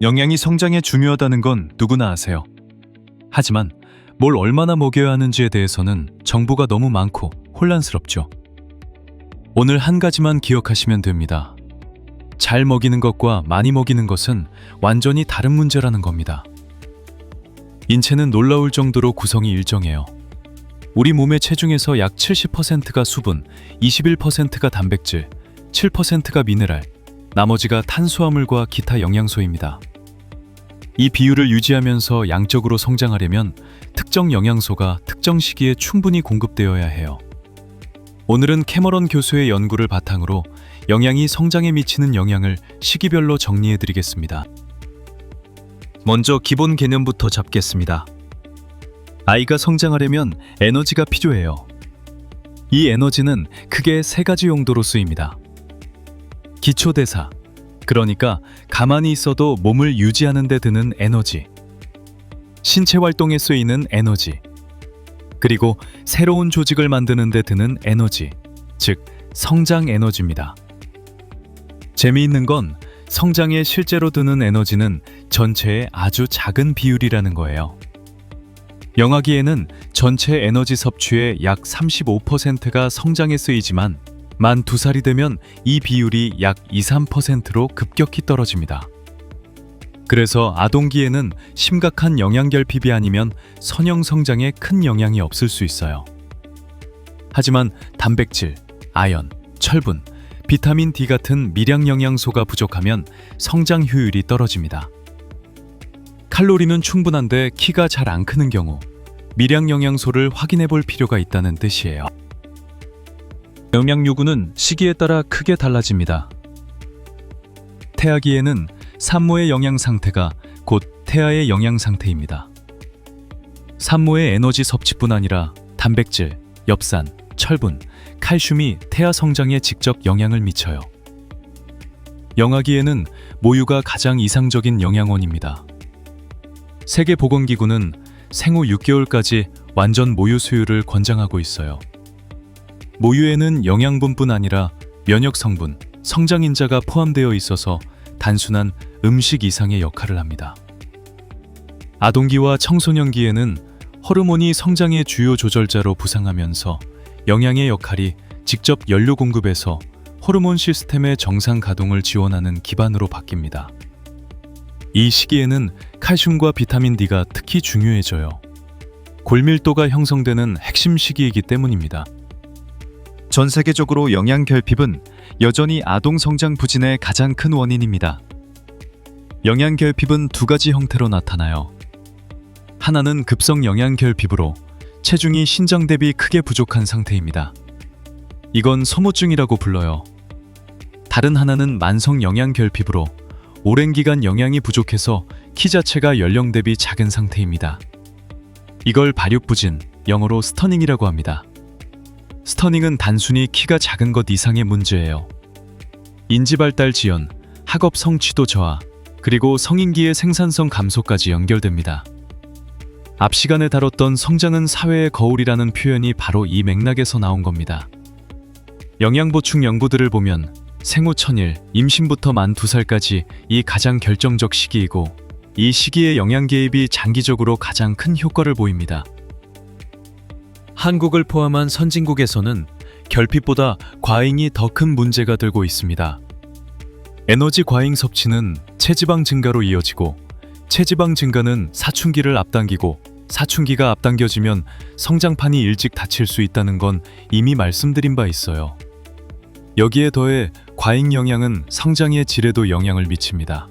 영양이 성장에 중요하다는 건 누구나 아세요. 하지만 뭘 얼마나 먹여야 하는지에 대해서는 정보가 너무 많고 혼란스럽죠. 오늘 한 가지만 기억하시면 됩니다. 잘 먹이는 것과 많이 먹이는 것은 완전히 다른 문제라는 겁니다. 인체는 놀라울 정도로 구성이 일정해요. 우리 몸의 체중에서 약 70%가 수분, 21%가 단백질, 7%가 미네랄, 나머지가 탄수화물과 기타 영양소입니다. 이 비율을 유지하면서 양적으로 성장하려면 특정 영양소가 특정 시기에 충분히 공급되어야 해요. 오늘은 캐머런 교수의 연구를 바탕으로 영양이 성장에 미치는 영향을 시기별로 정리해드리겠습니다. 먼저 기본 개념부터 잡겠습니다. 아이가 성장하려면 에너지가 필요해요. 이 에너지는 크게 세 가지 용도로 쓰입니다. 기초대사, 그러니까 가만히 있어도 몸을 유지하는 데 드는 에너지. 신체 활동에 쓰이는 에너지. 그리고 새로운 조직을 만드는 데 드는 에너지, 즉 성장 에너지입니다. 재미있는 건 성장에 실제로 드는 에너지는 전체의 아주 작은 비율이라는 거예요. 영아기에는 전체 에너지 섭취의 약 35%가 성장에 쓰이지만 만 2살이 되면 이 비율이 약 2~3%로 급격히 떨어집니다. 그래서 아동기에는 심각한 영양결핍이 아니면 선형 성장에 큰 영향이 없을 수 있어요. 하지만 단백질, 아연, 철분, 비타민 D 같은 미량 영양소가 부족하면 성장 효율이 떨어집니다. 칼로리는 충분한데 키가 잘 안 크는 경우 미량 영양소를 확인해 볼 필요가 있다는 뜻이에요. 영양 요구는 시기에 따라 크게 달라집니다. 태아기에는 산모의 영양 상태가 곧 태아의 영양 상태입니다. 산모의 에너지 섭취뿐 아니라 단백질, 엽산, 철분, 칼슘이 태아 성장에 직접 영향을 미쳐요. 영아기에는 모유가 가장 이상적인 영양원입니다. 세계보건기구는 생후 6개월까지 완전 모유 수유를 권장하고 있어요. 모유에는 영양분뿐 아니라 면역 성분, 성장인자가 포함되어 있어서 단순한 음식 이상의 역할을 합니다. 아동기와 청소년기에는 호르몬이 성장의 주요 조절자로 부상하면서 영양의 역할이 직접 연료 공급에서 호르몬 시스템의 정상 가동을 지원하는 기반으로 바뀝니다. 이 시기에는 칼슘과 비타민 D가 특히 중요해져요. 골밀도가 형성되는 핵심 시기이기 때문입니다. 전 세계적으로 영양 결핍은 여전히 아동 성장 부진의 가장 큰 원인입니다. 영양 결핍은 두 가지 형태로 나타나요. 하나는 급성 영양 결핍으로 체중이 신장 대비 크게 부족한 상태입니다. 이건 소모증이라고 불러요. 다른 하나는 만성 영양 결핍으로 오랜 기간 영양이 부족해서 키 자체가 연령 대비 작은 상태입니다. 이걸 발육부진, 영어로 스터닝이라고 합니다. 스터닝은 단순히 키가 작은 것 이상의 문제예요. 인지발달 지연, 학업 성취도 저하, 그리고 성인기의 생산성 감소까지 연결됩니다. 앞 시간에 다뤘던 성장은 사회의 거울이라는 표현이 바로 이 맥락에서 나온 겁니다. 영양보충 연구들을 보면 생후 1000일, 임신부터 만 2살까지 이 가장 결정적 시기이고 이 시기의 영양 개입이 장기적으로 가장 큰 효과를 보입니다. 한국을 포함한 선진국에서는 결핍보다 과잉이 더 큰 문제가 되고 있습니다. 에너지 과잉 섭취는 체지방 증가로 이어지고 체지방 증가는 사춘기를 앞당기고 사춘기가 앞당겨지면 성장판이 일찍 닫힐 수 있다는 건 이미 말씀드린 바 있어요. 여기에 더해 과잉 영양은 성장의 질에도 영향을 미칩니다.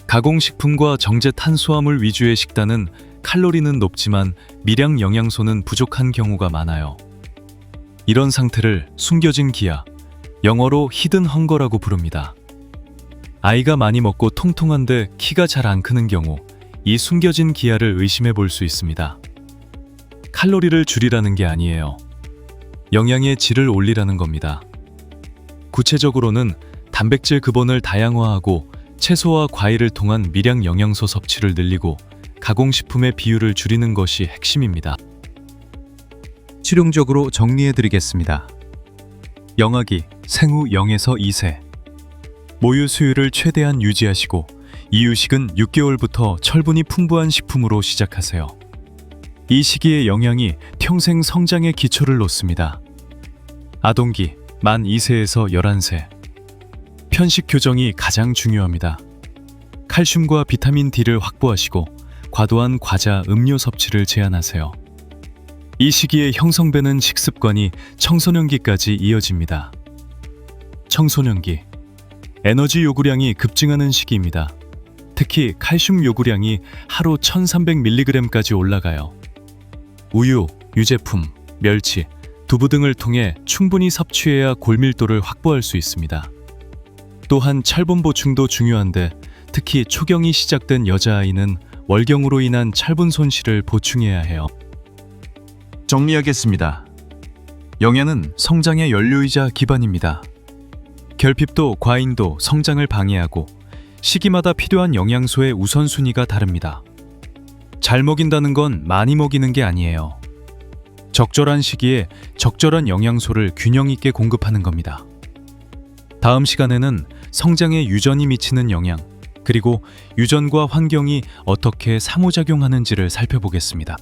가공식품과 정제 탄수화물 위주의 식단은 칼로리는 높지만 미량 영양소는 부족한 경우가 많아요. 이런 상태를 숨겨진 기아, 영어로 히든 헝거라고 부릅니다. 아이가 많이 먹고 통통한데 키가 잘 안 크는 경우 이 숨겨진 기아를 의심해 볼 수 있습니다. 칼로리를 줄이라는 게 아니에요. 영양의 질을 올리라는 겁니다. 구체적으로는 단백질 급원을 다양화하고 채소와 과일을 통한 미량 영양소 섭취를 늘리고 가공식품의 비율을 줄이는 것이 핵심입니다. 실용적으로 정리해드리겠습니다. 영아기, 생후 0에서 2세. 모유 수유를 최대한 유지하시고 이유식은 6개월부터 철분이 풍부한 식품으로 시작하세요. 이 시기의 영양이 평생 성장의 기초를 놓습니다. 아동기 만 2세에서 11세. 편식 교정이 가장 중요합니다. 칼슘과 비타민 D를 확보하시고 과도한 과자, 음료 섭취를 제한하세요. 이 시기에 형성되는 식습관이 청소년기까지 이어집니다. 청소년기 에너지 요구량이 급증하는 시기입니다. 특히 칼슘 요구량이 하루 1300mg까지 올라가요. 우유, 유제품, 멸치, 두부 등을 통해 충분히 섭취해야 골밀도를 확보할 수 있습니다. 또한 철분 보충도 중요한데 특히 초경이 시작된 여자아이는 월경으로 인한 철분 손실을 보충해야 해요. 정리하겠습니다. 영양은 성장의 연료이자 기반입니다. 결핍도 과잉도 성장을 방해하고 시기마다 필요한 영양소의 우선순위가 다릅니다. 잘 먹인다는 건 많이 먹이는 게 아니에요. 적절한 시기에 적절한 영양소를 균형 있게 공급하는 겁니다. 다음 시간에는 성장에 유전이 미치는 영향, 그리고 유전과 환경이 어떻게 상호작용하는지를 살펴보겠습니다.